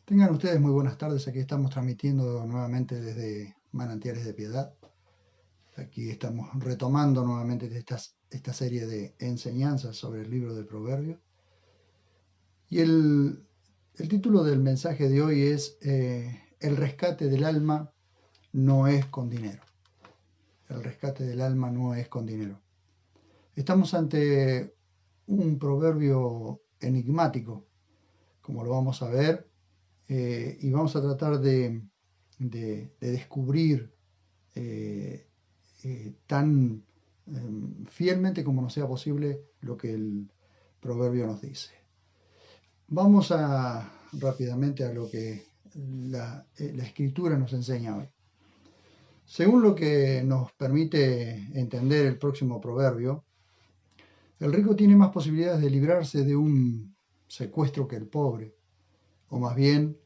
Tengan ustedes muy buenas tardes. Aquí estamos transmitiendo nuevamente desde Manantiales de Piedad. Aquí estamos retomando nuevamente esta serie de enseñanzas sobre el libro de Proverbios. Y el título del mensaje de hoy es El rescate del alma no es con dinero. El rescate del alma no es con dinero. Estamos ante un proverbio enigmático, como lo vamos a ver, y vamos a tratar de descubrir tan fielmente como nos sea posible lo que el proverbio nos dice. Vamos rápidamente a lo que la escritura nos enseña hoy. Según lo que nos permite entender el próximo proverbio, el rico tiene más posibilidades de librarse de un secuestro que el pobre, o más bien,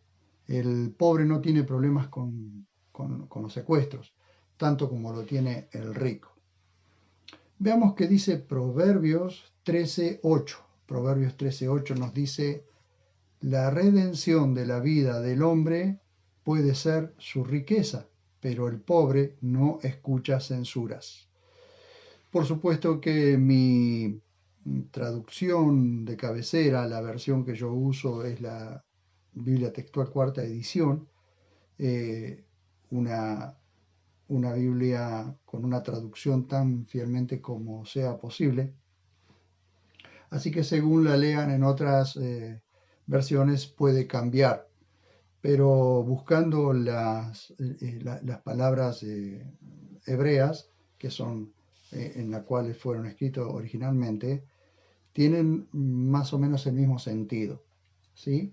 el pobre no tiene problemas con los secuestros, tanto como lo tiene el rico. Veamos qué dice Proverbios 13:8. Proverbios 13:8 nos dice, la redención de la vida del hombre puede ser su riqueza, pero el pobre no escucha censuras. Por supuesto que mi traducción de cabecera, la versión que yo uso es la Biblia Textual Cuarta Edición, eh, una, una Biblia con una traducción tan fielmente como sea posible. Así que según la lean en otras versiones puede cambiar, pero buscando las palabras hebreas, que son en las cuales fueron escritos originalmente, tienen más o menos el mismo sentido, ¿sí?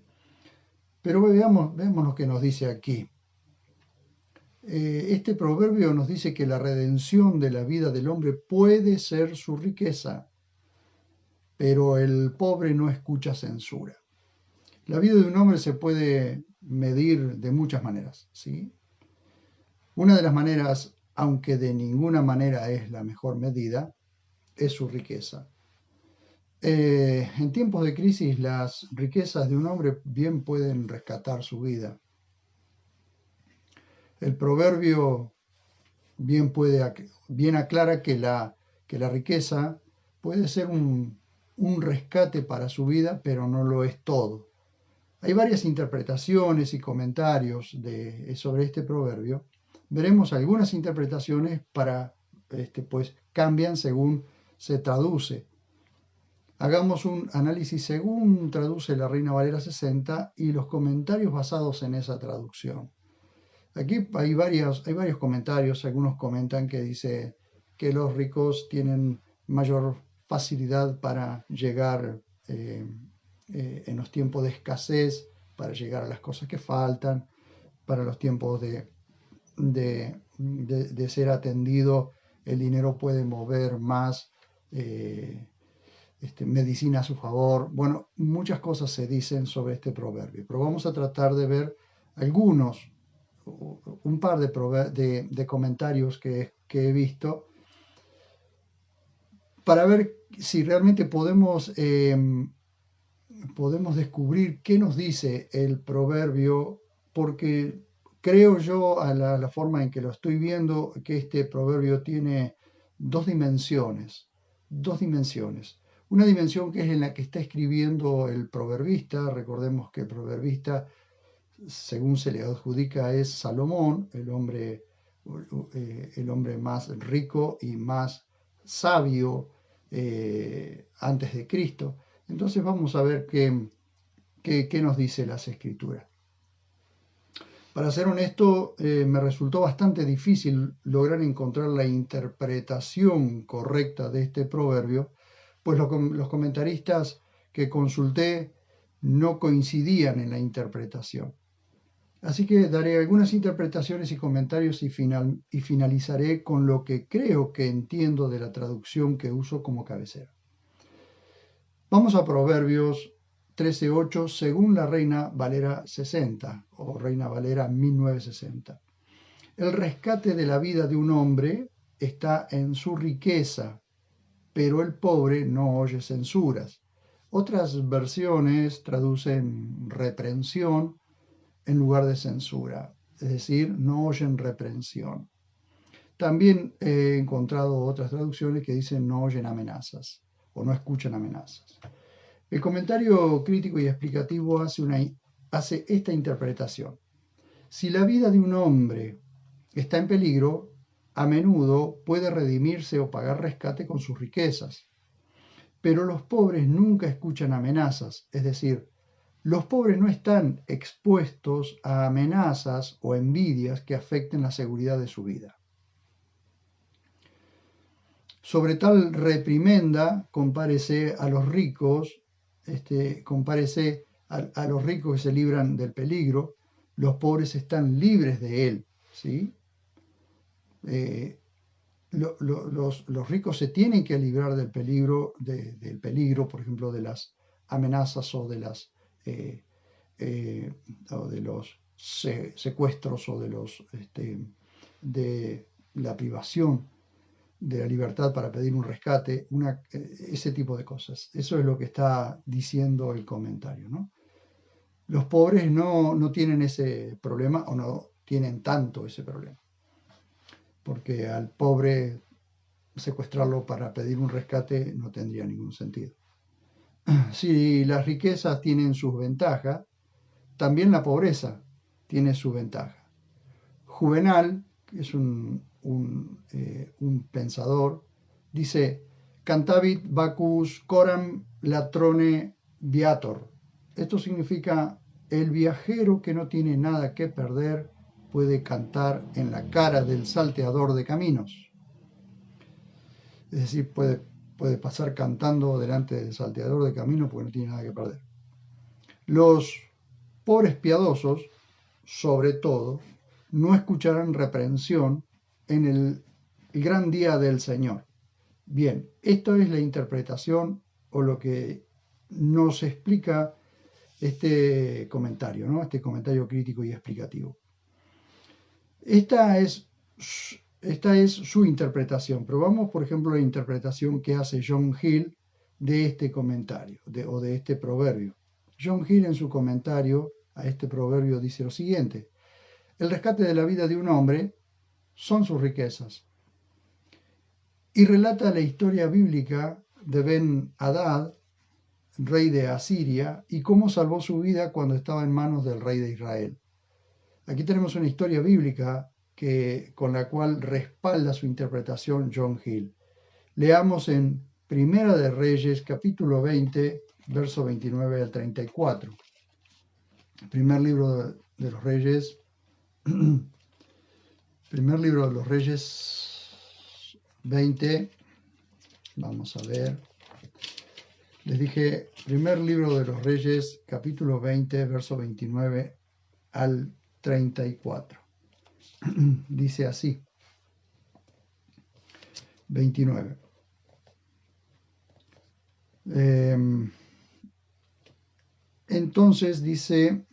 Pero veamos lo que nos dice aquí. Este proverbio nos dice que la redención de la vida del hombre puede ser su riqueza, pero el pobre no escucha censura. La vida de un hombre se puede medir de muchas maneras, ¿sí? Una de las maneras, aunque de ninguna manera es la mejor medida, es su riqueza. En tiempos de crisis, las riquezas de un hombre bien pueden rescatar su vida. El proverbio bien aclara que la riqueza puede ser un rescate para su vida, pero no lo es todo. Hay varias interpretaciones y comentarios sobre este proverbio. Veremos algunas interpretaciones pues cambian según se traduce. Hagamos un análisis según traduce la Reina Valera 60 y los comentarios basados en esa traducción. Aquí hay varios comentarios. Algunos comentan que dice que los ricos tienen mayor facilidad para llegar en los tiempos de escasez, para llegar a las cosas que faltan, para los tiempos de ser atendido, el dinero puede mover más medicina a su favor. Bueno, muchas cosas se dicen sobre este proverbio, pero vamos a tratar de ver algunos, un par de comentarios que he visto para ver si realmente podemos descubrir qué nos dice el proverbio, porque creo yo, a la forma en que lo estoy viendo, que este proverbio tiene dos dimensiones, dos dimensiones. Una dimensión que es en la que está escribiendo el proverbista. Recordemos que el proverbista, según se le adjudica, es Salomón, el hombre más rico y más sabio antes de Cristo. Entonces vamos a ver qué nos dice las escrituras. Para ser honesto, me resultó bastante difícil lograr encontrar la interpretación correcta de este proverbio, pues los comentaristas que consulté no coincidían en la interpretación. Así que daré algunas interpretaciones y comentarios y finalizaré con lo que creo que entiendo de la traducción que uso como cabecera. Vamos a Proverbios 13:8 según la Reina Valera 60 o Reina Valera 1960. El rescate de la vida de un hombre está en su riqueza, pero el pobre no oye censuras. Otras versiones traducen reprensión, en lugar de censura, es decir, no oyen reprensión. También he encontrado otras traducciones que dicen no oyen amenazas o no escuchan amenazas. El comentario crítico y explicativo hace esta interpretación. Si la vida de un hombre está en peligro, a menudo puede redimirse o pagar rescate con sus riquezas. Pero los pobres nunca escuchan amenazas, es decir, los pobres no están expuestos a amenazas o envidias que afecten la seguridad de su vida. Sobre tal reprimenda, compárese a los ricos, compárese a los ricos que se libran del peligro, los pobres están libres de él, ¿sí? Los ricos se tienen que librar del peligro, por ejemplo, de las amenazas o de los secuestros o de la privación de la libertad para pedir un rescate, ese tipo de cosas. Eso es lo que está diciendo el comentario, ¿no? Los pobres no tienen ese problema o no tienen tanto ese problema, porque al pobre secuestrarlo para pedir un rescate no tendría ningún sentido. Si las riquezas tienen sus ventajas, también la pobreza tiene su ventaja. Juvenal, que es un pensador, dice: Cantavit vacus coram latrone viator. Esto significa: el viajero que no tiene nada que perder puede cantar en la cara del salteador de caminos. Es decir, puede pasar cantando delante del salteador de caminos porque no tiene nada que perder. Los pobres piadosos, sobre todo, no escucharán reprensión en el gran día del Señor. Bien, esta es la interpretación o lo que nos explica este comentario, ¿no? Este comentario crítico y explicativo. Esta es su interpretación, pero vamos, por ejemplo, a la interpretación que hace John Hill de este comentario o de este proverbio. John Hill, en su comentario a este proverbio, dice lo siguiente: el rescate de la vida de un hombre son sus riquezas. Y relata la historia bíblica de Ben-Hadad, rey de Asiria, y cómo salvó su vida cuando estaba en manos del rey de Israel. Aquí tenemos una historia bíblica con la cual respalda su interpretación John Hill. Leamos en Primera de Reyes, capítulo 20, verso 29 al 34. Primer libro de los Reyes, primer libro de los Reyes 20, vamos a ver. Les dije, primer libro de los Reyes, capítulo 20, verso 29 al 34. Dice así, 29. Entonces dice: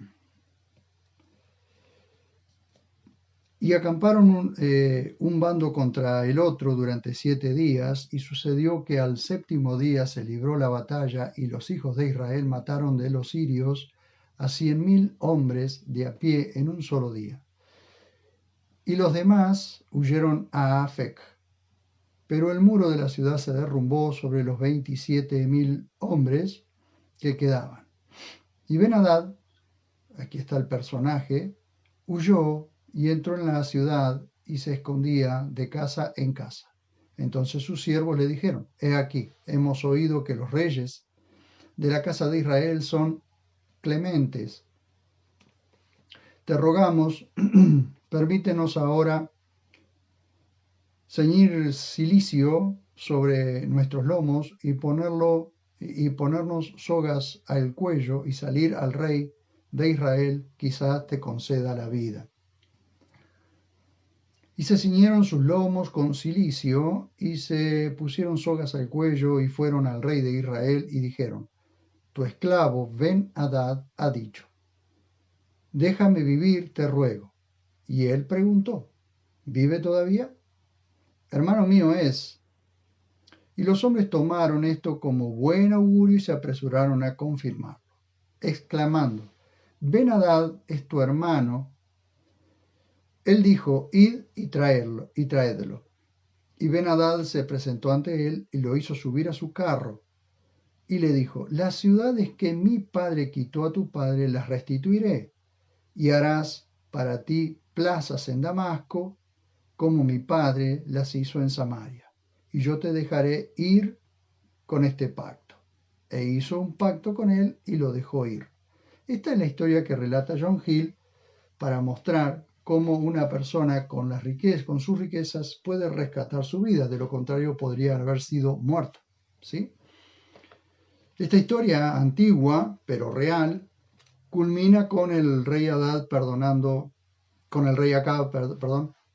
y acamparon un bando contra el otro durante 7 días, y sucedió que al 7º día se libró la batalla, y los hijos de Israel mataron de los sirios a 100.000 hombres de a pie en un solo día. Y los demás huyeron a Afec. Pero el muro de la ciudad se derrumbó sobre los 27.000 hombres que quedaban. Y Ben-Hadad, aquí está el personaje, huyó y entró en la ciudad y se escondía de casa en casa. Entonces sus siervos le dijeron: he aquí, hemos oído que los reyes de la casa de Israel son clementes. Te rogamos, permítenos ahora ceñir cilicio sobre nuestros lomos y ponernos sogas al cuello y salir al rey de Israel, quizás te conceda la vida. Y se ciñeron sus lomos con cilicio y se pusieron sogas al cuello y fueron al rey de Israel y dijeron: tu esclavo Ben-Hadad ha dicho: déjame vivir, te ruego. Y él preguntó: ¿vive todavía? Hermano mío es. Y los hombres tomaron esto como buen augurio y se apresuraron a confirmarlo, exclamando: Ben-Hadad es tu hermano. Él dijo, id y traédlo. Y Ben-Hadad se presentó ante él y lo hizo subir a su carro. Y le dijo, las ciudades que mi padre quitó a tu padre las restituiré, y harás para ti plazas en Damasco, como mi padre las hizo en Samaria. Y yo te dejaré ir con este pacto. E hizo un pacto con él y lo dejó ir. Esta es la historia que relata John Hill para mostrar cómo una persona con sus riquezas puede rescatar su vida, de lo contrario podría haber sido muerta, ¿sí? Esta historia antigua, pero real, culmina con el rey Hadad con el rey Acab,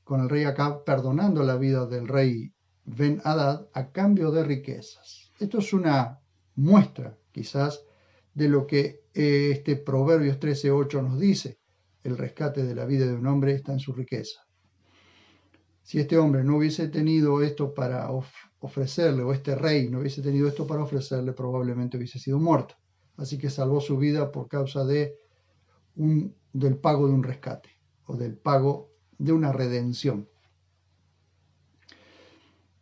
con el rey Acab perdonando la vida del rey Ben-Hadad a cambio de riquezas. Esto es una muestra, quizás, de lo que este Proverbios 13:8 nos dice. El rescate de la vida de un hombre está en su riqueza. Si este hombre no hubiese tenido esto para ofrecerle, o este rey no hubiese tenido esto para ofrecerle, probablemente hubiese sido muerto. Así que salvó su vida por causa del pago de un rescate, o del pago de una redención.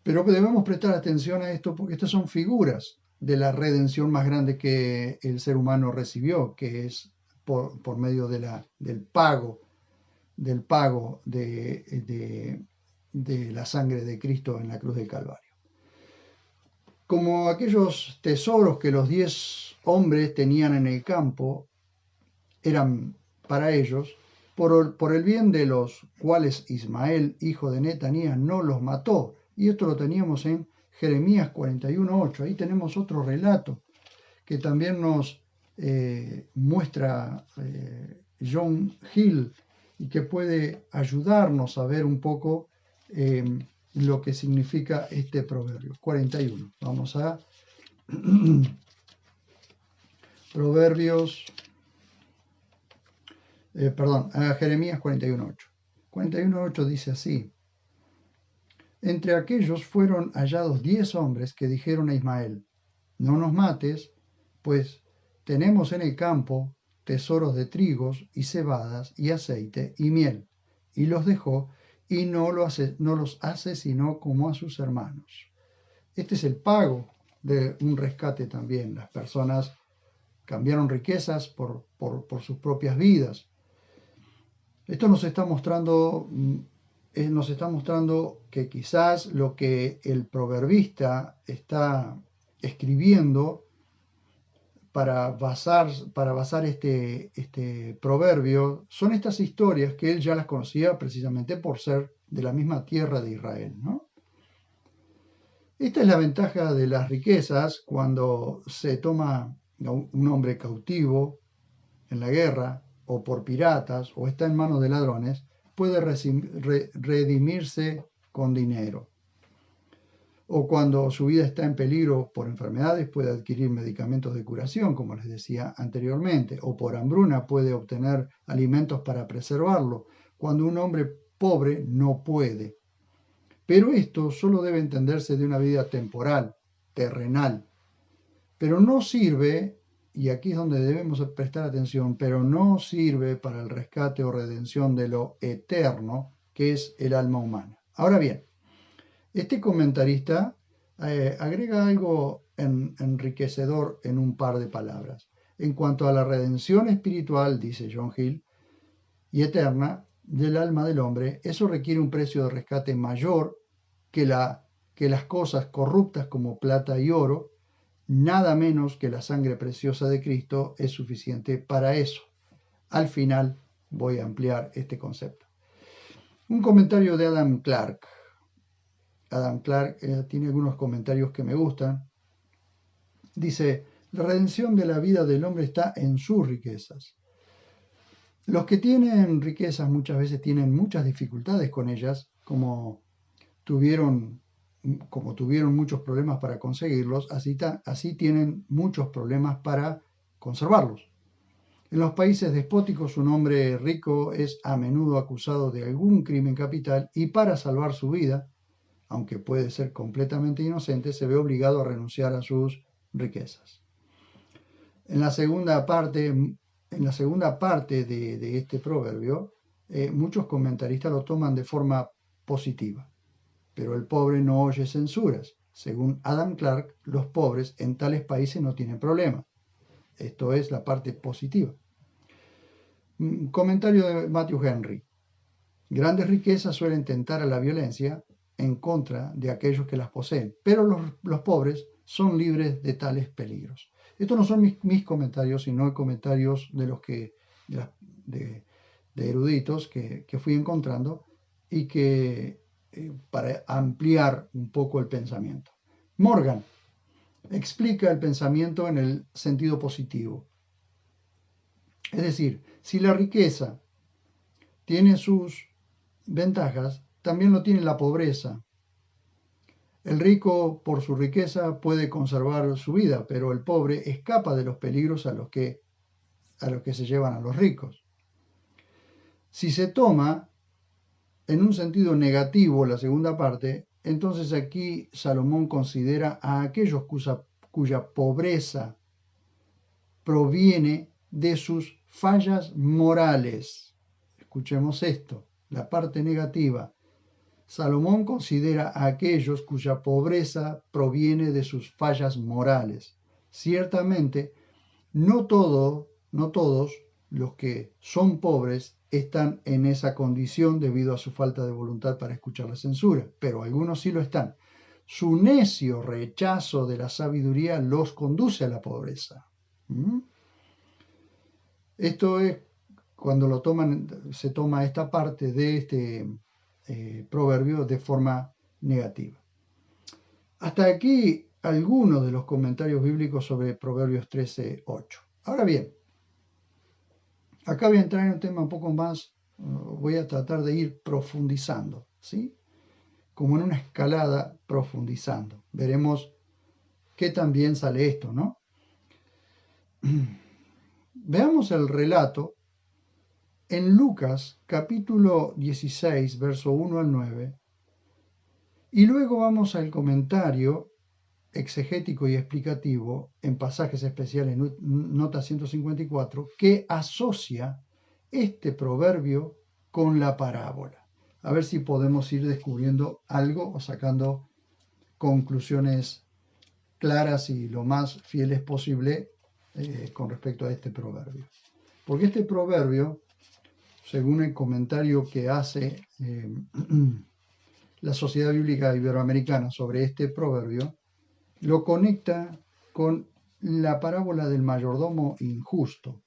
Pero debemos prestar atención a esto porque estas son figuras de la redención más grande que el ser humano recibió, que es por medio del pago de la sangre de Cristo en la cruz del Calvario. Como aquellos tesoros que los 10 hombres tenían en el campo, eran para ellos, por el bien de los cuales Ismael, hijo de Netanías, no los mató. Y esto lo teníamos en Jeremías 41:8. Ahí tenemos otro relato que también nos muestra John Hill y que puede ayudarnos a ver un poco lo que significa este proverbio. 41. Vamos a Proverbios, a Jeremías 41:8. 41:8 dice así: entre aquellos fueron hallados 10 hombres que dijeron a Ismael, no nos mates, pues tenemos en el campo tesoros de trigos y cebadas y aceite y miel. Y los dejó y no los asesinó como a sus hermanos. Este es el pago de un rescate también. Las personas cambiaron riquezas por sus propias vidas. Esto nos está mostrando que quizás lo que el proverbista está escribiendo para basar este proverbio son estas historias que él ya las conocía precisamente por ser de la misma tierra de Israel, ¿no? Esta es la ventaja de las riquezas cuando se toma un hombre cautivo en la guerra o por piratas o está en manos de ladrones, puede redimirse con dinero. O cuando su vida está en peligro por enfermedades, puede adquirir medicamentos de curación, como les decía anteriormente, o por hambruna puede obtener alimentos para preservarlo, cuando un hombre pobre no puede. Pero esto solo debe entenderse de una vida temporal, terrenal. Pero no sirve, y aquí es donde debemos prestar atención, pero no sirve para el rescate o redención de lo eterno, que es el alma humana. Ahora bien, este comentarista agrega algo enriquecedor en un par de palabras. En cuanto a la redención espiritual, dice John Hill, y eterna del alma del hombre, eso requiere un precio de rescate mayor que las cosas corruptas como plata y oro. Nada menos que la sangre preciosa de Cristo es suficiente para eso. Al final voy a ampliar este concepto. Un comentario de Adam Clarke. Adam Clarke tiene algunos comentarios que me gustan. Dice, la redención de la vida del hombre está en sus riquezas. Los que tienen riquezas muchas veces tienen muchas dificultades con ellas, como tuvieron muchos problemas para conseguirlos, así tienen muchos problemas para conservarlos. En los países despóticos, un hombre rico es a menudo acusado de algún crimen capital y para salvar su vida, aunque puede ser completamente inocente, se ve obligado a renunciar a sus riquezas. En la segunda parte en la segunda parte de este proverbio, muchos comentaristas lo toman de forma positiva. Pero el pobre no oye censuras. Según Adam Clarke, los pobres en tales países no tienen problema. Esto es la parte positiva. Comentario de Matthew Henry. Grandes riquezas suelen tentar a la violencia en contra de aquellos que las poseen, pero los pobres son libres de tales peligros. Estos no son mis comentarios, sino comentarios de los que de eruditos que fui encontrando y que para ampliar un poco el pensamiento. Morgan explica el pensamiento en el sentido positivo. Es decir, si la riqueza tiene sus ventajas, también lo tiene la pobreza. El rico, por su riqueza, puede conservar su vida, pero el pobre escapa de los peligros a los que se llevan a los ricos. Si se toma en un sentido negativo la segunda parte, entonces aquí Salomón considera a aquellos cuya pobreza proviene de sus fallas morales. Escuchemos esto, la parte negativa. Salomón considera a aquellos cuya pobreza proviene de sus fallas morales. Ciertamente, no todos los que son pobres están en esa condición debido a su falta de voluntad para escuchar la censura, pero algunos sí lo están. Su necio rechazo de la sabiduría los conduce a la pobreza. Esto es cuando se toma esta parte de este proverbio de forma negativa. Hasta aquí algunos de los comentarios bíblicos sobre Proverbios 13:8. Ahora bien, acá voy a entrar en un tema un poco más, voy a tratar de ir profundizando, ¿sí? Como en una escalada profundizando. Veremos qué tan bien sale esto, ¿no? Veamos el relato en Lucas capítulo 16, verso 1 al 9, y luego vamos al comentario exegético y explicativo en pasajes especiales, nota 154, que asocia este proverbio con la parábola. A ver si podemos ir descubriendo algo o sacando conclusiones claras y lo más fieles posible con respecto a este proverbio. Porque este proverbio, según el comentario que hace la Sociedad Bíblica Iberoamericana sobre este proverbio, lo conecta con la parábola del mayordomo injusto.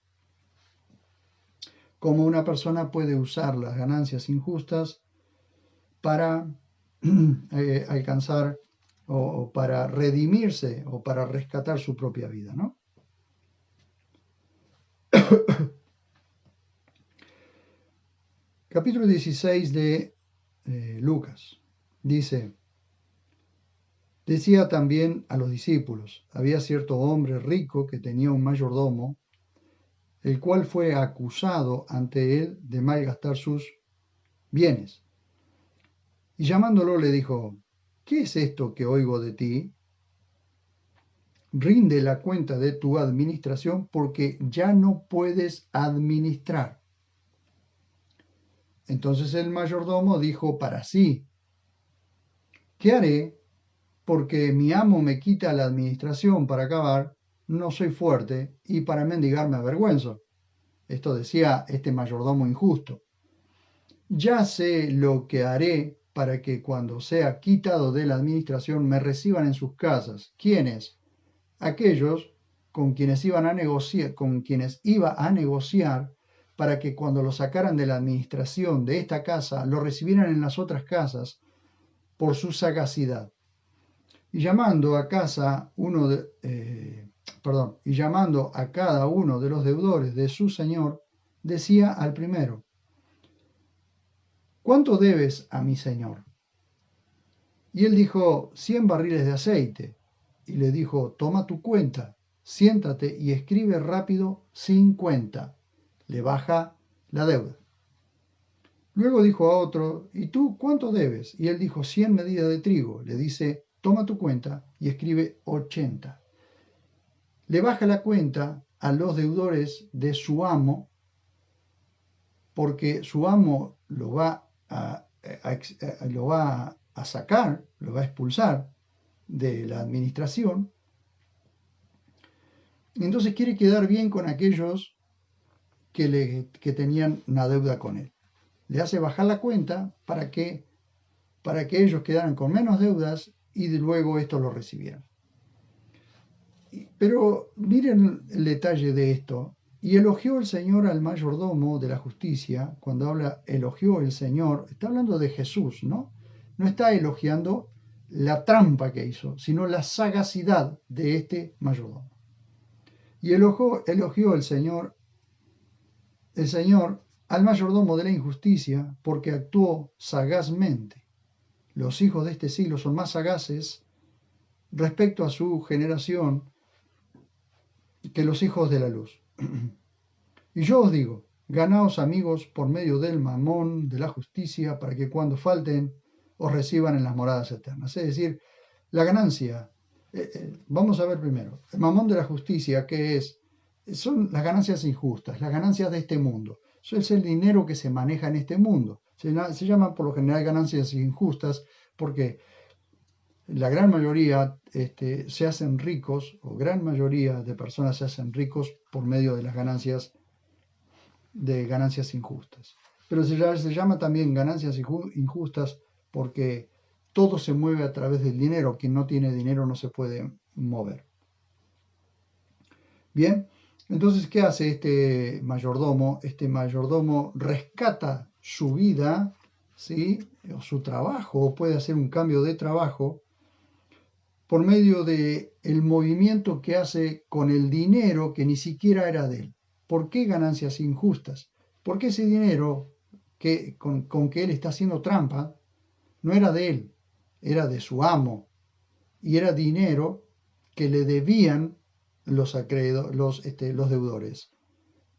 Cómo una persona puede usar las ganancias injustas para alcanzar o para redimirse o para rescatar su propia vida, ¿no? Capítulo 16 de Lucas dice: decía también a los discípulos, había cierto hombre rico que tenía un mayordomo, el cual fue acusado ante él de malgastar sus bienes. Y llamándolo le dijo: ¿qué es esto que oigo de ti? Rinde la cuenta de tu administración, porque ya no puedes administrar. Entonces el mayordomo dijo para sí: ¿qué haré? Porque mi amo me quita la administración para acabar, no soy fuerte, y para mendigar me avergüenzo. Esto decía este mayordomo injusto. Ya sé lo que haré para que cuando sea quitado de la administración me reciban en sus casas. ¿Quiénes? Aquellos con quienes iba a negociar para que cuando lo sacaran de la administración de esta casa, lo recibieran en las otras casas por su sagacidad. Y llamando a cada uno de los deudores de su señor, decía al primero: ¿cuánto debes a mi señor? Y él dijo: 100 barriles de aceite. Y le dijo: toma tu cuenta, siéntate y escribe rápido 50. Le baja la deuda. Luego dijo a otro: ¿y tú cuánto debes? Y él dijo: 100 medidas de trigo. Le dice: toma tu cuenta y escribe 80. Le baja la cuenta a los deudores de su amo, porque su amo lo va a sacar, lo va a expulsar de la administración. Entonces quiere quedar bien con aquellos que tenían una deuda con él. Le hace bajar la cuenta para que ellos quedaran con menos deudas y luego esto lo recibieran. Pero miren el detalle de esto. Y elogió el Señor al mayordomo de la justicia. Cuando habla elogió el Señor, está hablando de Jesús, ¿no? No está elogiando la trampa que hizo, sino la sagacidad de este mayordomo. Y elogió el Señor al mayordomo de la injusticia, porque actuó sagazmente. Los hijos de este siglo son más sagaces respecto a su generación que los hijos de la luz. Y yo os digo, ganaos amigos por medio del mamón de la justicia, para que cuando falten os reciban en las moradas eternas. Es decir, la ganancia, vamos a ver primero, el mamón de la justicia, que son las ganancias injustas, las ganancias de este mundo. Eso es el dinero que se maneja en este mundo. Se llaman por lo general ganancias injustas porque la gran mayoría se hacen ricos, o gran mayoría de personas se hacen ricos por medio de las ganancias injustas. Pero se llama también ganancias injustas porque todo se mueve a través del dinero. Quien no tiene dinero no se puede mover. Bien, entonces, ¿qué hace este mayordomo? Este mayordomo rescata su vida, ¿sí? O su trabajo, o puede hacer un cambio de trabajo por medio de el movimiento que hace con el dinero que ni siquiera era de él. ¿Por qué ganancias injustas? Porque ese dinero con que él está haciendo trampa no era de él, era de su amo, y era dinero que le debían los deudores.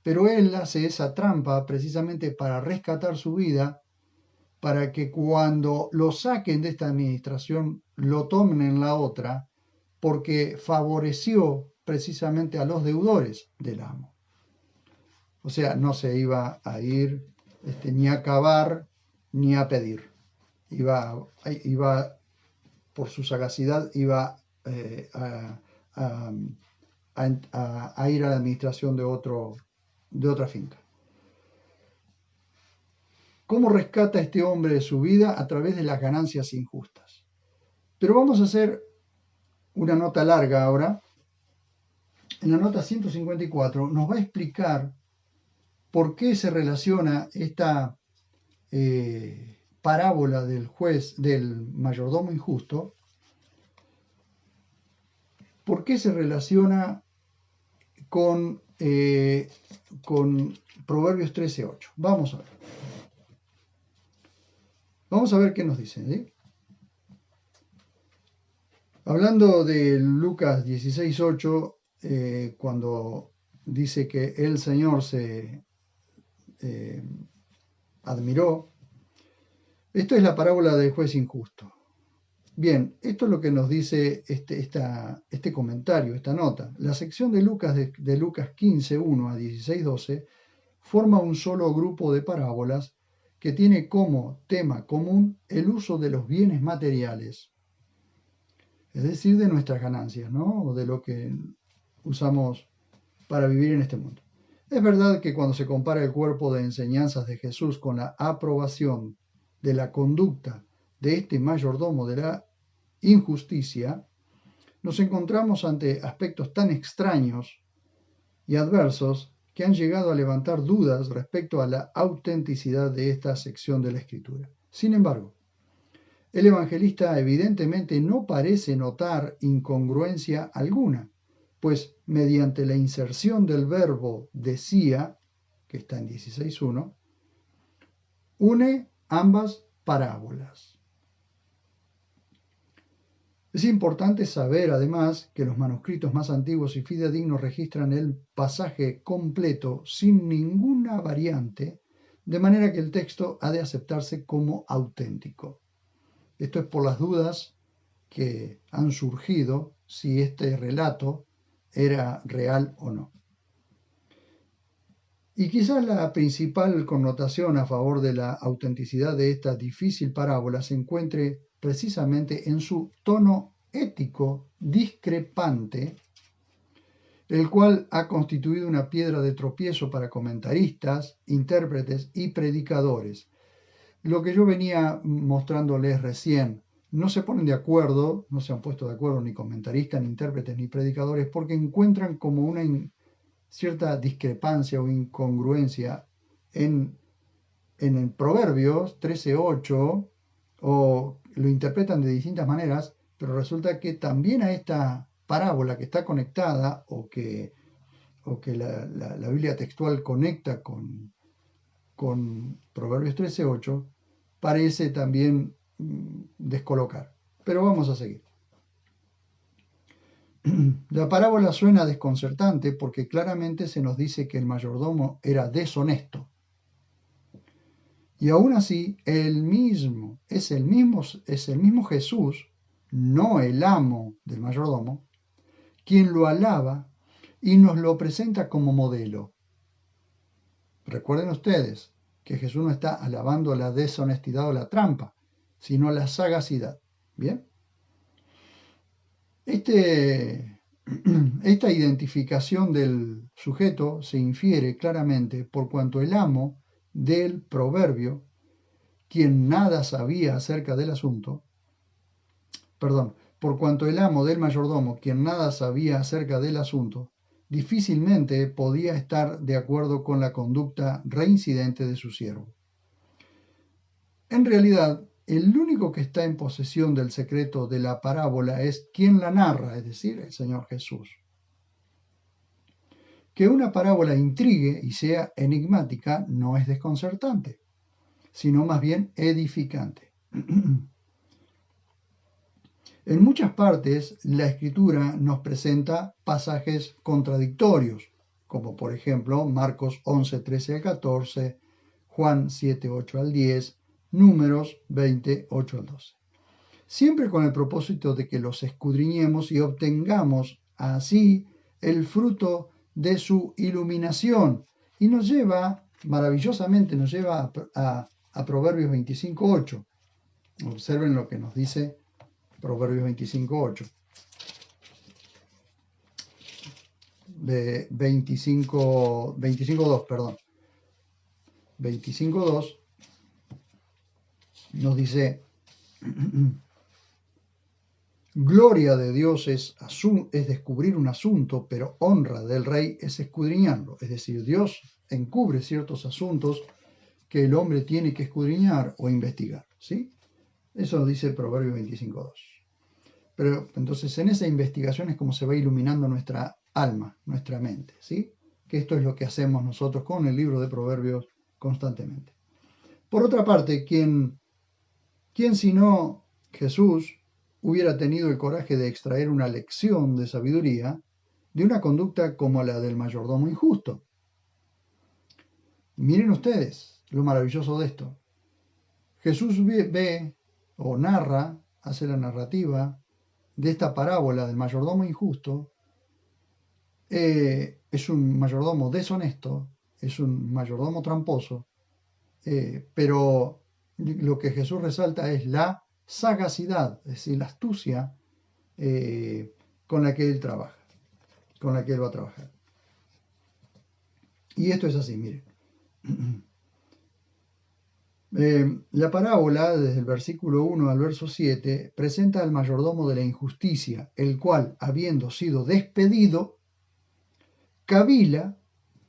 Pero él hace esa trampa precisamente para rescatar su vida, para que cuando lo saquen de esta administración lo tomen en la otra, porque favoreció precisamente a los deudores del amo. O sea, no se iba a ir ni a cavar ni a pedir. Iba por su sagacidad, iba a ir a la administración de otra finca. ¿Cómo rescata este hombre de su vida? A través de las ganancias injustas. Pero vamos a hacer una nota larga ahora. En la nota 154 nos va a explicar por qué se relaciona esta parábola del mayordomo injusto, por qué se relaciona con Proverbios 13:8. Vamos a ver. Vamos a ver qué nos dice, ¿sí? Hablando de Lucas 16:8, cuando dice que el Señor se admiró, esto es la parábola del juez injusto. Bien, esto es lo que nos dice este comentario, esta nota. La sección de Lucas, de Lucas 15:1 a 16:12, forma un solo grupo de parábolas que tiene como tema común el uso de los bienes materiales, es decir, de nuestras ganancias, ¿no? O de lo que usamos para vivir en este mundo. Es verdad que cuando se compara el cuerpo de enseñanzas de Jesús con la aprobación de la conducta de este mayordomo de la injusticia, nos encontramos ante aspectos tan extraños y adversos que han llegado a levantar dudas respecto a la autenticidad de esta sección de la Escritura. Sin embargo, el evangelista evidentemente no parece notar incongruencia alguna, pues mediante la inserción del verbo decía, que está en 16:1, une ambas parábolas. Es importante saber, además, que los manuscritos más antiguos y fidedignos registran el pasaje completo sin ninguna variante, de manera que el texto ha de aceptarse como auténtico. Esto es por las dudas que han surgido si este relato era real o no. Y quizás la principal connotación a favor de la autenticidad de esta difícil parábola se encuentre precisamente en su tono ético discrepante, el cual ha constituido una piedra de tropiezo para comentaristas, intérpretes y predicadores. Lo que yo venía mostrándoles recién, no se ponen de acuerdo, no se han puesto de acuerdo ni comentaristas, ni intérpretes, ni predicadores, porque encuentran como una cierta discrepancia o incongruencia en el Proverbios 13:8, o lo interpretan de distintas maneras, pero resulta que también a esta parábola que está conectada o que la Biblia textual conecta con Proverbios 13:8, parece también descolocar. Pero vamos a seguir. La parábola suena desconcertante porque claramente se nos dice que el mayordomo era deshonesto. Y aún así, es el mismo Jesús, no el amo del mayordomo, quien lo alaba y nos lo presenta como modelo. Recuerden ustedes que Jesús no está alabando la deshonestidad o la trampa, sino la sagacidad. ¿Bien? Esta identificación del sujeto se infiere claramente por cuanto el amo del proverbio, quien nada sabía acerca del asunto, por cuanto el amo del mayordomo, quien nada sabía acerca del asunto, difícilmente podía estar de acuerdo con la conducta reincidente de su siervo. En realidad, el único que está en posesión del secreto de la parábola es quien la narra, es decir, el Señor Jesús. Que una parábola intrigue y sea enigmática no es desconcertante, sino más bien edificante. En muchas partes, la Escritura nos presenta pasajes contradictorios, como por ejemplo Marcos 11:13 al 14, Juan 7:8 al 10, Números 20:8 al 12. Siempre con el propósito de que los escudriñemos y obtengamos así el fruto de su iluminación. Y nos lleva, maravillosamente, nos lleva a Proverbios 25:8. Observen lo que nos dice Proverbios 25:8. 25:2, perdón. 25:2 nos dice: gloria de Dios es descubrir un asunto, pero honra del rey es escudriñarlo. Es decir, Dios encubre ciertos asuntos que el hombre tiene que escudriñar o investigar, ¿sí? Eso dice Proverbios 25:2. Pero entonces en esa investigación es como se va iluminando nuestra alma, nuestra mente, ¿sí? Que esto es lo que hacemos nosotros con el libro de Proverbios constantemente. Por otra parte, ¿quién sino Jesús hubiera tenido el coraje de extraer una lección de sabiduría de una conducta como la del mayordomo injusto? Miren ustedes lo maravilloso de esto. Jesús ve o narra, hace la narrativa de esta parábola del mayordomo injusto. Es un mayordomo deshonesto, es un mayordomo tramposo, pero lo que Jesús resalta es la sagacidad, es decir, la astucia con la que él trabaja, con la que él va a trabajar. Y esto es así, miren. La parábola, desde el versículo 1 al verso 7, presenta al mayordomo de la injusticia, el cual, habiendo sido despedido, cavila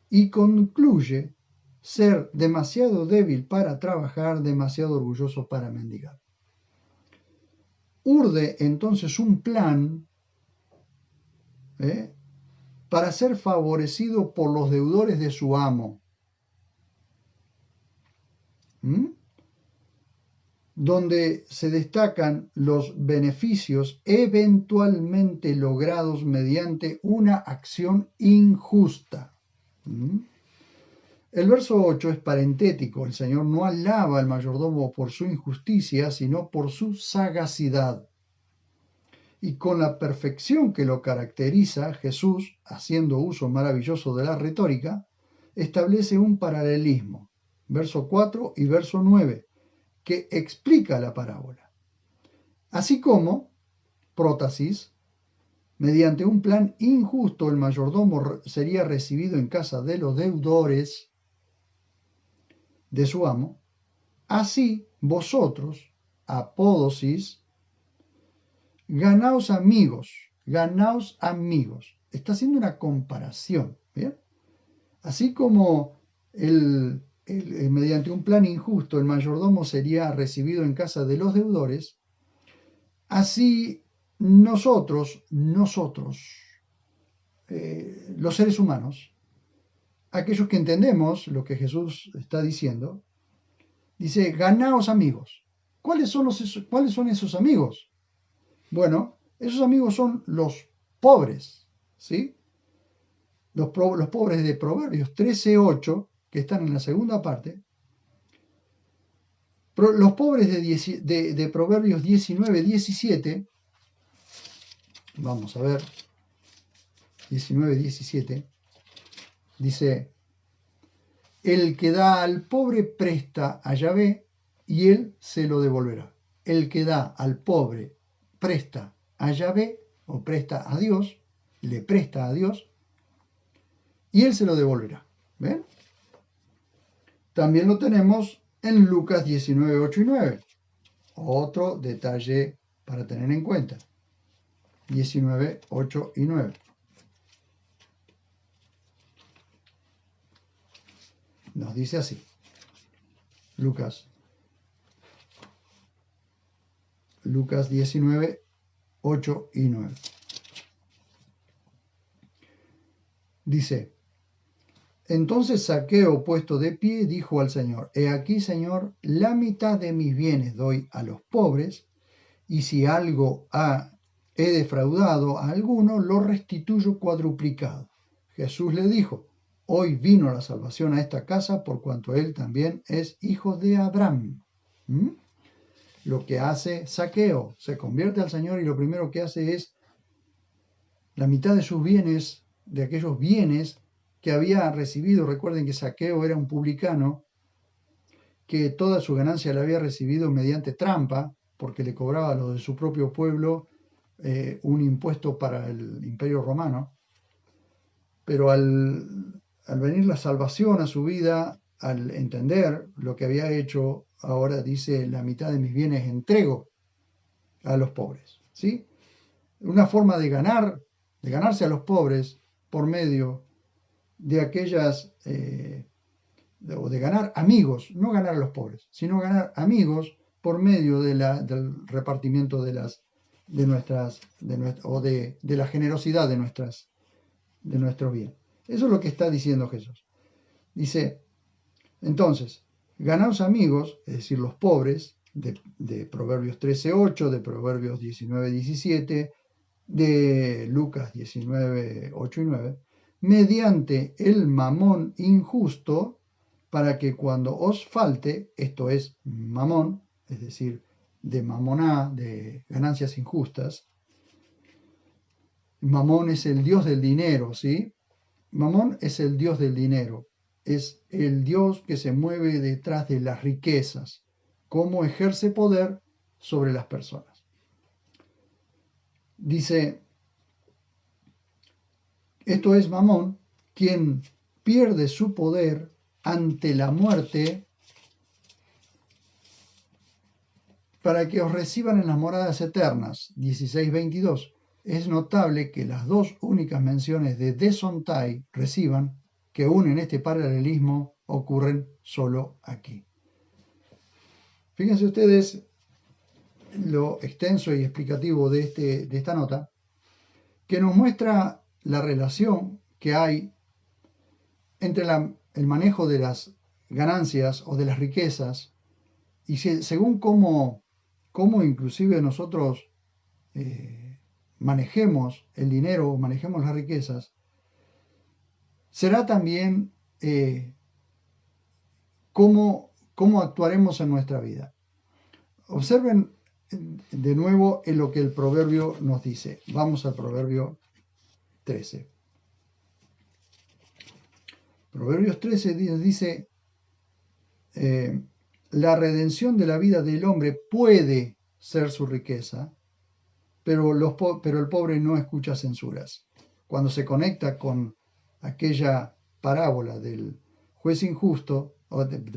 y concluye ser demasiado débil para trabajar, demasiado orgulloso para mendigar. Urde entonces un plan para ser favorecido por los deudores de su amo, donde se destacan los beneficios eventualmente logrados mediante una acción injusta. El verso 8 es parentético. El Señor no alaba al mayordomo por su injusticia, sino por su sagacidad. Y con la perfección que lo caracteriza, Jesús, haciendo uso maravilloso de la retórica, establece un paralelismo, verso 4 y verso 9, que explica la parábola. Así como, prótasis, mediante un plan injusto el mayordomo sería recibido en casa de los deudores de su amo, así vosotros, apódosis, ganaos amigos. Está haciendo una comparación, ¿bien? Así como mediante un plan injusto el mayordomo sería recibido en casa de los deudores, así nosotros, los seres humanos, aquellos que entendemos lo que Jesús está diciendo, dice, ganaos amigos. ¿Cuáles son esos amigos? Bueno, esos amigos son los pobres, ¿sí? Los pobres de Proverbios 13:8, que están en la segunda parte. Los pobres de Proverbios 19:17, vamos a ver, 19:17, dice, el que da al pobre presta a Yahvé y él se lo devolverá. El que da al pobre presta a Yahvé o presta a Dios, le presta a Dios y él se lo devolverá. ¿Ven? También lo tenemos en Lucas 19:8 y 9. Otro detalle para tener en cuenta. 19:8 y 9. Nos dice así. Lucas 19:8 y 9. Dice, entonces Zaqueo, puesto de pie, dijo al Señor, he aquí, Señor, la mitad de mis bienes doy a los pobres, y si algo he defraudado a alguno, lo restituyo cuadruplicado. Jesús le dijo, hoy vino la salvación a esta casa, por cuanto él también es hijo de Abraham. Lo que hace Zaqueo, se convierte al Señor y lo primero que hace es la mitad de sus bienes, de aquellos bienes que había recibido. Recuerden que Zaqueo era un publicano que toda su ganancia la había recibido mediante trampa, porque le cobraba a los de su propio pueblo un impuesto para el Imperio Romano. Pero al venir la salvación a su vida, al entender lo que había hecho, ahora dice, la mitad de mis bienes entrego a los pobres. ¿Sí? Una forma de ganarse a los pobres por medio de aquellas, o de ganar amigos, no ganar a los pobres, sino ganar amigos por medio del repartimiento de la generosidad de nuestro bien. Eso es lo que está diciendo Jesús. Dice, entonces, ganaos amigos, es decir, los pobres, de Proverbios 13:8, de Proverbios 19:17, de Lucas 19:8 y 9, mediante el mamón injusto, para que cuando os falte, esto es mamón, es decir, de mamoná, de ganancias injustas. Mamón es el dios del dinero, ¿sí? Mamón es el dios del dinero, es el dios que se mueve detrás de las riquezas, cómo ejerce poder sobre las personas. Dice, esto es Mamón, quien pierde su poder ante la muerte para que os reciban en las moradas eternas. 16:22. Es notable que las dos únicas menciones de Desontai reciban, que unen este paralelismo, ocurren solo aquí. Fíjense ustedes lo extenso y explicativo de esta nota, que nos muestra la relación que hay entre el manejo de las ganancias o de las riquezas y según cómo inclusive nosotros manejemos el dinero o manejemos las riquezas, será también cómo actuaremos en nuestra vida. Observen de nuevo en lo que el proverbio nos dice. Vamos al proverbio 13. Proverbios 13 dice, la redención de la vida del hombre puede ser su riqueza, pero el pobre no escucha censuras. Cuando se conecta con aquella parábola del juez injusto,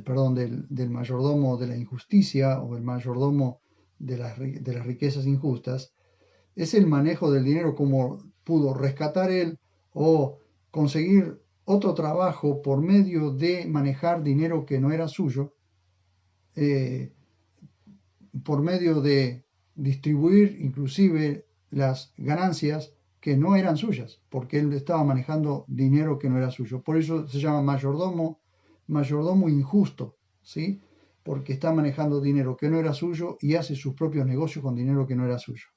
perdón, del mayordomo de la injusticia o el mayordomo de las riquezas injustas, es el manejo del dinero, como pudo rescatar él o conseguir otro trabajo por medio de manejar dinero que no era suyo, eh, por medio de distribuir inclusive las ganancias que no eran suyas, porque él estaba manejando dinero que no era suyo. Por eso se llama mayordomo injusto, ¿sí? Porque está manejando dinero que no era suyo y hace sus propios negocios con dinero que no era suyo.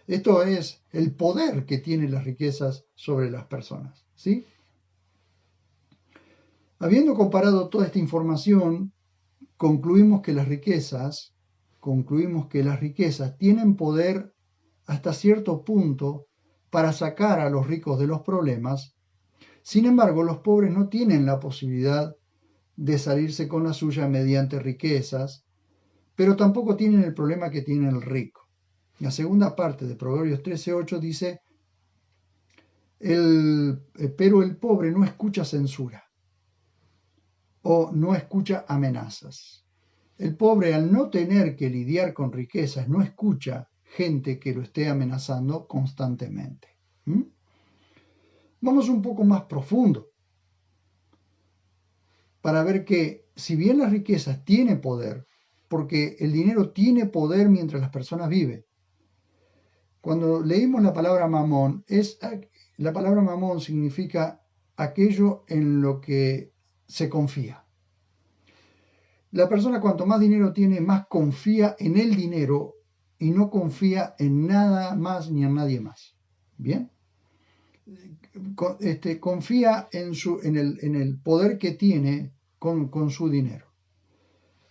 Esto es el poder que tienen las riquezas sobre las personas, ¿sí? Habiendo comparado toda esta información, concluimos que las riquezas tienen poder hasta cierto punto para sacar a los ricos de los problemas. Sin embargo, los pobres no tienen la posibilidad de salirse con la suya mediante riquezas, pero tampoco tienen el problema que tiene el rico. La segunda parte de Proverbios 13:8 dice, pero el pobre no escucha censura o no escucha amenazas. El pobre, al no tener que lidiar con riquezas, no escucha gente que lo esté amenazando constantemente. Vamos un poco más profundo para ver que si bien las riquezas tienen poder, porque el dinero tiene poder mientras las personas viven. Cuando leímos la palabra mamón, la palabra mamón significa aquello en lo que se confía. La persona cuanto más dinero tiene, más confía en el dinero y no confía en nada más ni en nadie más. ¿Bien? Confía en el poder que tiene con su dinero.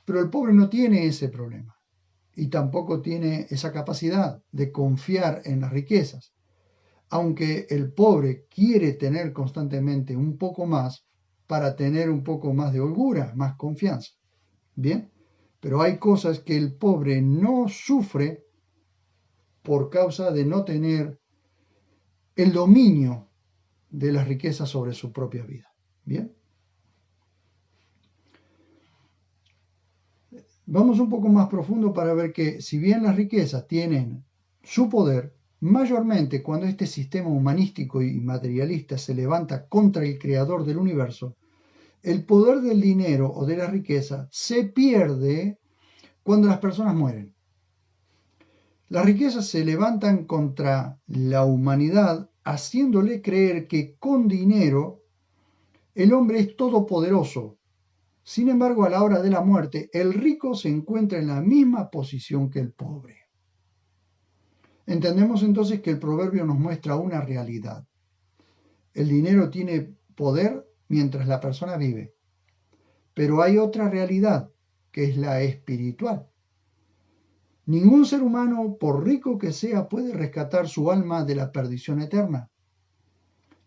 Pero el pobre no tiene ese problema y tampoco tiene esa capacidad de confiar en las riquezas. Aunque el pobre quiere tener constantemente un poco más para tener un poco más de holgura, más confianza. Bien, pero hay cosas que el pobre no sufre por causa de no tener el dominio de las riquezas sobre su propia vida. Bien, vamos un poco más profundo para ver que si bien las riquezas tienen su poder, mayormente cuando este sistema humanístico y materialista se levanta contra el creador del universo, el poder del dinero o de la riqueza se pierde cuando las personas mueren. Las riquezas se levantan contra la humanidad, haciéndole creer que con dinero el hombre es todopoderoso. Sin embargo, a la hora de la muerte, el rico se encuentra en la misma posición que el pobre. Entendemos entonces que el proverbio nos muestra una realidad. El dinero tiene poder mientras la persona vive, pero hay otra realidad, que es la espiritual. Ningún ser humano, por rico que sea, puede rescatar su alma de la perdición eterna.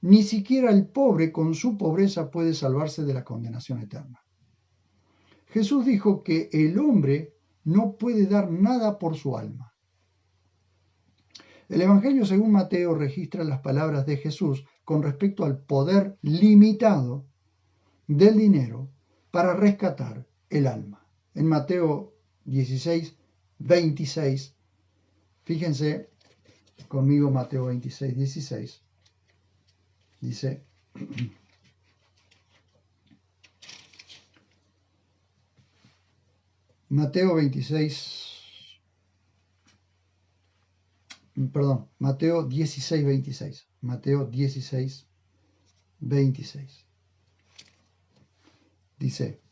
Ni siquiera el pobre con su pobreza puede salvarse de la condenación eterna. Jesús dijo que el hombre no puede dar nada por su alma. El Evangelio según Mateo registra las palabras de Jesús con respecto al poder limitado del dinero para rescatar el alma. En Mateo 16:26, fíjense conmigo Mateo 26:16, dice, Mateo 16:26, Mateo 16:26, dice,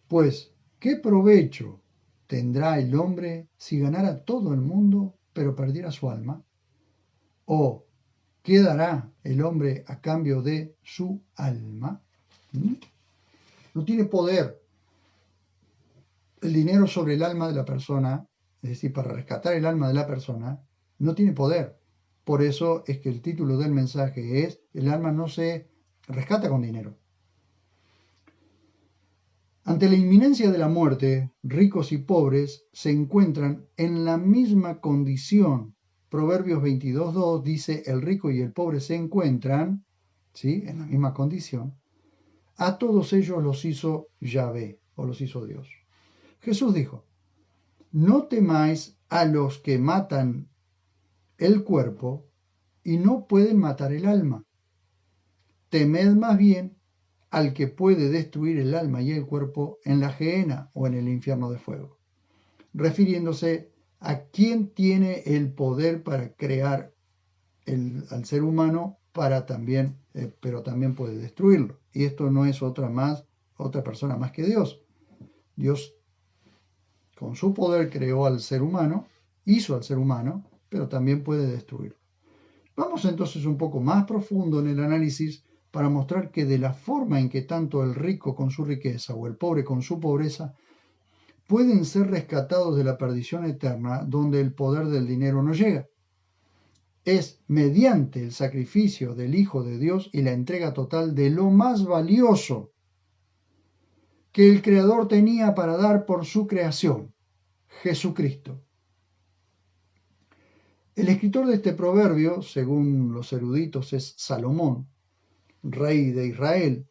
pues, ¿qué provecho tendrá el hombre si ganara todo el mundo pero perdiera su alma? ¿O qué dará el hombre a cambio de su alma? No tiene poder el dinero sobre el alma de la persona, es decir, para rescatar el alma de la persona, no tiene poder. Por eso es que el título del mensaje es: el alma no se rescata con dinero. Ante la inminencia de la muerte, ricos y pobres se encuentran en la misma condición. Proverbios 22:2 dice, el rico y el pobre se encuentran, ¿sí?, en la misma condición. A todos ellos los hizo Yahvé, o los hizo Dios. Jesús dijo, no temáis a los que matan el cuerpo y no pueden matar el alma. Temed más bien al que puede destruir el alma y el cuerpo en la gehenna o en el infierno de fuego, refiriéndose a quien tiene el poder para crear al ser humano pero también puede destruirlo. Y esto no es otra persona más que Dios. Dios con su poder creó al ser humano, hizo al ser humano, pero también puede destruirlo. Vamos entonces un poco más profundo en el análisis para mostrar que de la forma en que tanto el rico con su riqueza o el pobre con su pobreza pueden ser rescatados de la perdición eterna donde el poder del dinero no llega. Es mediante el sacrificio del Hijo de Dios y la entrega total de lo más valioso que el Creador tenía para dar por su creación, Jesucristo. El escritor de este proverbio, según los eruditos, es Salomón, rey de Israel,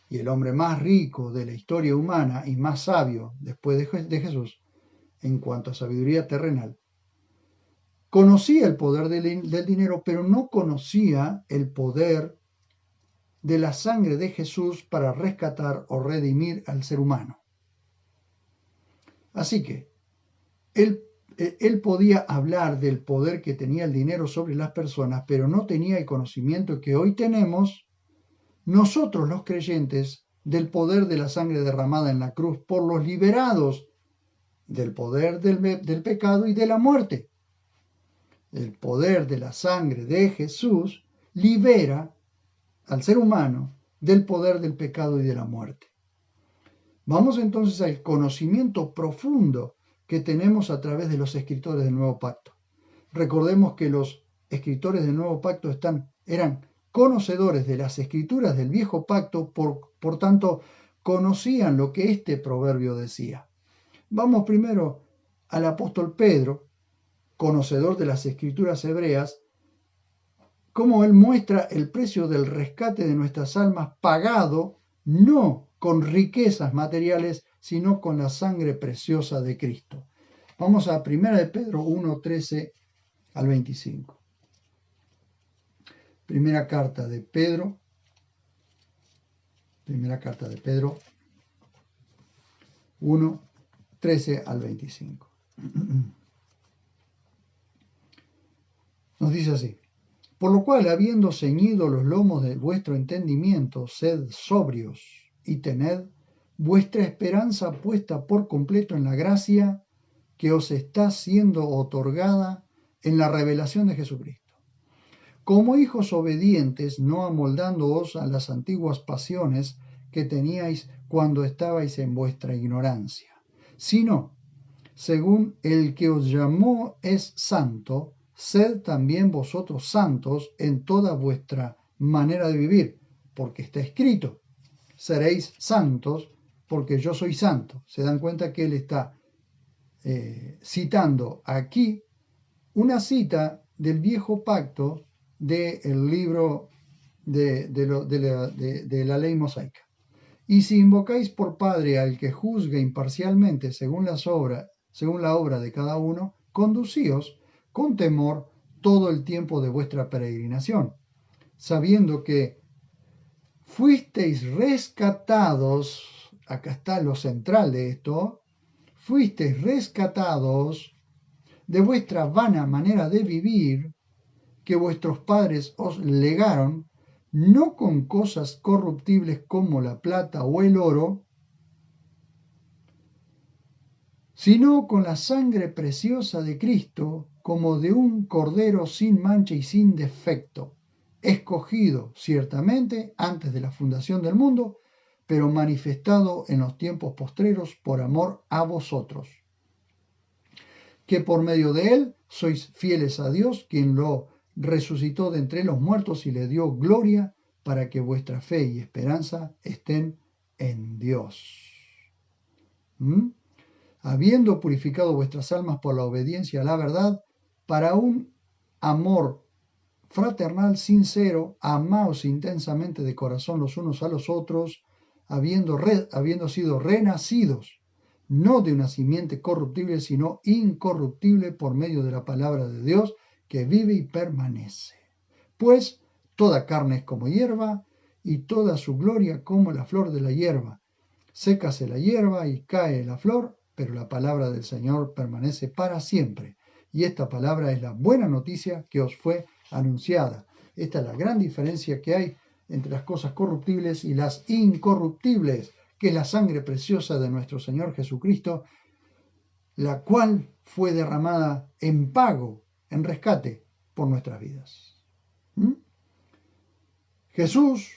y el hombre más rico de la historia humana y más sabio después de Jesús en cuanto a sabiduría terrenal. Conocía el poder del dinero, pero no conocía el poder de la sangre de Jesús para rescatar o redimir al ser humano. Así que él podía hablar del poder que tenía el dinero sobre las personas, pero no tenía el conocimiento que hoy tenemos nosotros los creyentes del poder de la sangre derramada en la cruz por los liberados del poder del pecado y de la muerte. El poder de la sangre de Jesús libera al ser humano del poder del pecado y de la muerte. Vamos entonces al conocimiento profundo que tenemos a través de los escritores del Nuevo Pacto. Recordemos que los escritores del Nuevo Pacto eran conocedores de las escrituras del Viejo Pacto, por tanto, conocían lo que este proverbio decía. Vamos primero al apóstol Pedro, conocedor de las escrituras hebreas, cómo él muestra el precio del rescate de nuestras almas pagado no con riquezas materiales, sino con la sangre preciosa de Cristo. Vamos a 1 de Pedro 1:13 al 25. Primera carta de Pedro 1:13 al 25. Nos dice así: por lo cual, habiendo ceñido los lomos de vuestro entendimiento, sed sobrios y tened vuestra esperanza puesta por completo en la gracia que os está siendo otorgada en la revelación de Jesucristo. Como hijos obedientes, no amoldándoos a las antiguas pasiones que teníais cuando estabais en vuestra ignorancia, sino, según el que os llamó es santo, sed también vosotros santos en toda vuestra manera de vivir, porque está escrito, seréis santos porque yo soy santo. Se dan cuenta que él está citando aquí una cita del Viejo Pacto del libro de la ley mosaica. Y si invocáis por Padre al que juzgue imparcialmente según la obra de cada uno, conducíos con temor todo el tiempo de vuestra peregrinación, sabiendo que fuisteis rescatados, acá está lo central de esto, fuisteis rescatados de vuestra vana manera de vivir que vuestros padres os legaron, no con cosas corruptibles como la plata o el oro, sino con la sangre preciosa de Cristo, como de un cordero sin mancha y sin defecto, escogido ciertamente antes de la fundación del mundo, pero manifestado en los tiempos postreros por amor a vosotros, que por medio de él sois fieles a Dios, quien lo resucitó de entre los muertos y le dio gloria, para que vuestra fe y esperanza estén en Dios. Habiendo purificado vuestras almas por la obediencia a la verdad, para un amor fraternal sincero, amaos intensamente de corazón los unos a los otros, habiendo sido renacidos, no de una simiente corruptible, sino incorruptible por medio de la palabra de Dios, que vive y permanece. Pues toda carne es como hierba, y toda su gloria como la flor de la hierba. Sécase la hierba y cae la flor, pero la palabra del Señor permanece para siempre. Y esta palabra es la buena noticia que os fue anunciada. Esta es la gran diferencia que hay entre las cosas corruptibles y las incorruptibles, que es la sangre preciosa de nuestro Señor Jesucristo, la cual fue derramada en pago, en rescate por nuestras vidas. Jesús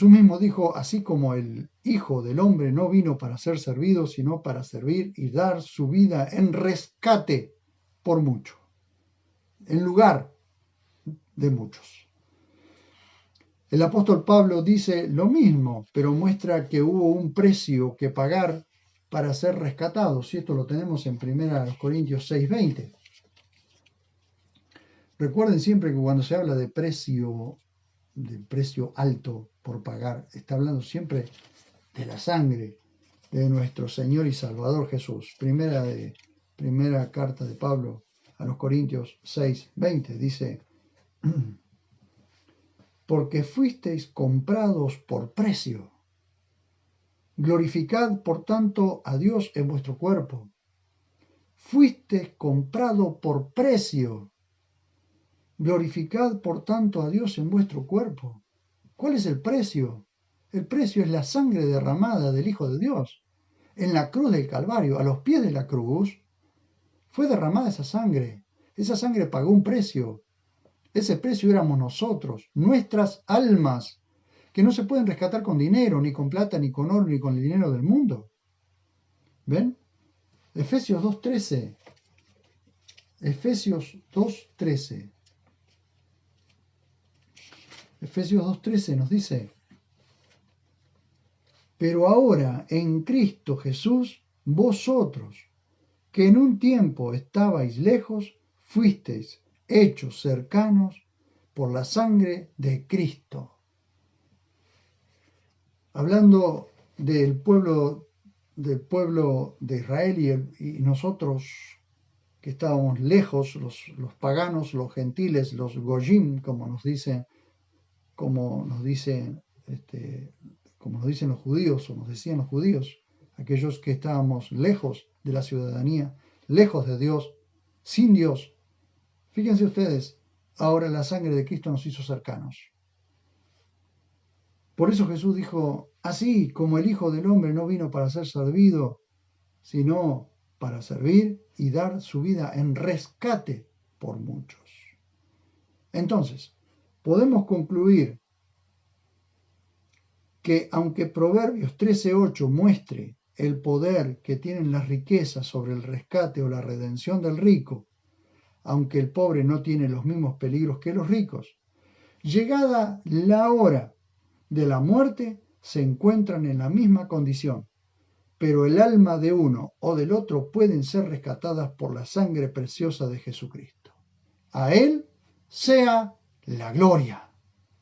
mismo dijo, así como el Hijo del Hombre no vino para ser servido, sino para servir y dar su vida en rescate por mucho, en lugar de muchos. El apóstol Pablo dice lo mismo, pero muestra que hubo un precio que pagar para ser rescatados, y esto lo tenemos en 1 Corintios 6:20. Recuerden siempre que cuando se habla de precio alto por pagar, está hablando siempre de la sangre de nuestro Señor y Salvador Jesús. Primera carta de Pablo a los Corintios 6:20 dice: porque fuisteis comprados por precio. Glorificad, por tanto, a Dios en vuestro cuerpo. Fuisteis comprado por precio. Glorificad, por tanto, a Dios en vuestro cuerpo. ¿Cuál es el precio? El precio es la sangre derramada del Hijo de Dios. En la cruz del Calvario, a los pies de la cruz, fue derramada esa sangre. Esa sangre pagó un precio. Ese precio éramos nosotros, nuestras almas, que no se pueden rescatar con dinero, ni con plata, ni con oro, ni con el dinero del mundo. ¿Ven? Efesios 2:13. Efesios 2:13. Efesios 2:13 nos dice: pero ahora en Cristo Jesús, vosotros, que en un tiempo estabais lejos, fuisteis hechos cercanos por la sangre de Cristo. Hablando del pueblo de Israel y nosotros que estábamos lejos, los paganos, los gentiles, los goyim, como nos dicen los judíos, o nos decían los judíos, aquellos que estábamos lejos de la ciudadanía, lejos de Dios, sin Dios. Fíjense ustedes, ahora la sangre de Cristo nos hizo cercanos. Por eso Jesús dijo, así como el Hijo del Hombre no vino para ser servido, sino para servir y dar su vida en rescate por muchos. Entonces, podemos concluir que aunque Proverbios 13:8 muestre el poder que tienen las riquezas sobre el rescate o la redención del rico, aunque el pobre no tiene los mismos peligros que los ricos, llegada la hora de la muerte se encuentran en la misma condición, pero el alma de uno o del otro pueden ser rescatadas por la sangre preciosa de Jesucristo. A Él sea la gloria,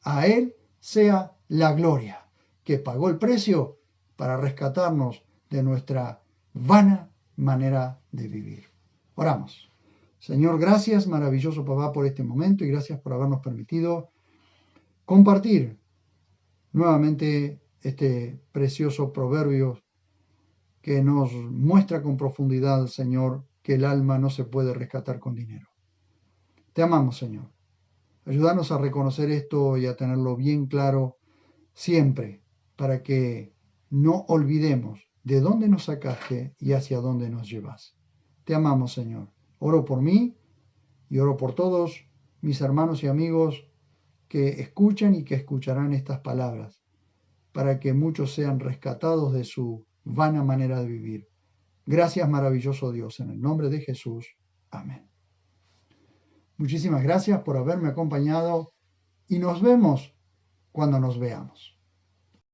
a Él sea la gloria, que pagó el precio para rescatarnos de nuestra vana manera de vivir. Oramos. Señor, gracias, maravilloso papá, por este momento y gracias por habernos permitido compartir nuevamente este precioso proverbio que nos muestra con profundidad, Señor, que el alma no se puede rescatar con dinero. Te amamos, Señor. Ayúdanos a reconocer esto y a tenerlo bien claro siempre, para que no olvidemos de dónde nos sacaste y hacia dónde nos llevas. Te amamos, Señor. Oro por mí y oro por todos mis hermanos y amigos que escuchan y que escucharán estas palabras, para que muchos sean rescatados de su vana manera de vivir. Gracias, maravilloso Dios, en el nombre de Jesús. Amén. Muchísimas gracias por haberme acompañado y nos vemos cuando nos veamos.